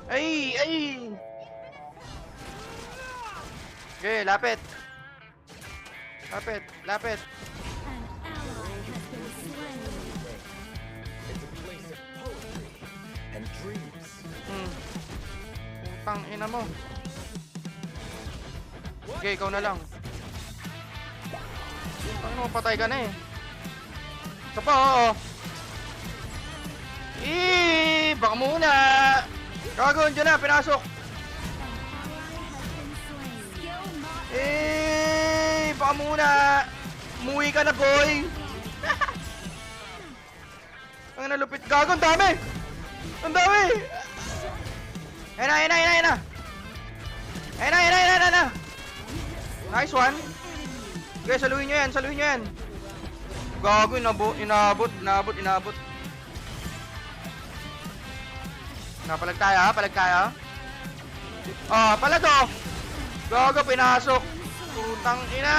Ay! Ay! Okay, lapit. Lapit, lapit. It's a place of poetry and dreams. Putang ina mo. Okay, ikaw na lang. Ano, patay ka na eh. Isa pa, oo. Baka muna. Gago, dyan na, pinasok. Baka muna. Umuwi ka na, boy. Ang nalupit. Gago, ang dami. Ang dami. Ayun na, ayun na, ayun na, ayun na. Ayun na, ayun na, ayun na. Nice one. Okay, saluhin nyo yan, saluhin nyo yan. Gago, inabot. Palag tayo ha, palag tayo. Pala to. Gago, pinasok. Putang ina.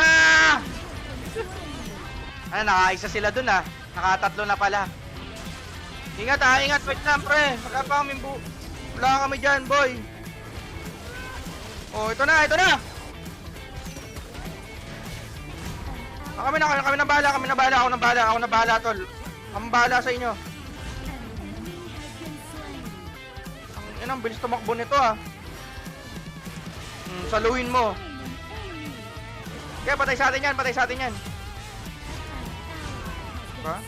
Ano, nakaisa sila dun ha. Nakatatlo na pala. Ingat ha, ingat. Wait lang pre. Magkapamimbu. Wala kami dyan, boy. Ito na, ito na. Kami na bahala, ako na bahala, tol. Ang bahala sa inyo. Ang bilis tumakbo nito ah. Saluhin mo. Kaya patay sa atin yan. Diba?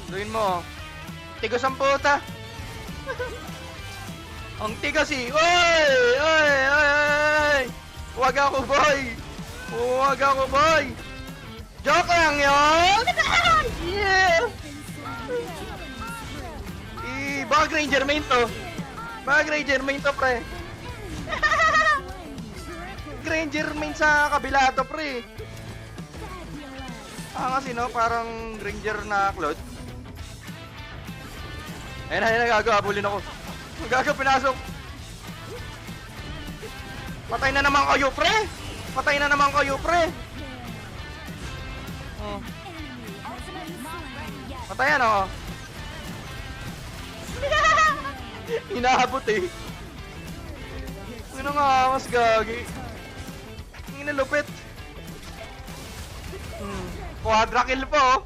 Saluhin mo. Tigas ang puta. Ang tigas eh. Oy! Huwag ako boy. Joke lang yun. Yeah. Baka Granger main to. Pre. Granger main sa kabila to, pre. Kasi no, parang Granger na Cloud. Ayun na, gago, habulin ako. Gago, pinasok. Patay na naman kayo, pre. Patayan, oh. Inaabot eh. Ano nga, mas gagi. Ang inalupit. Quadra kill po, oh.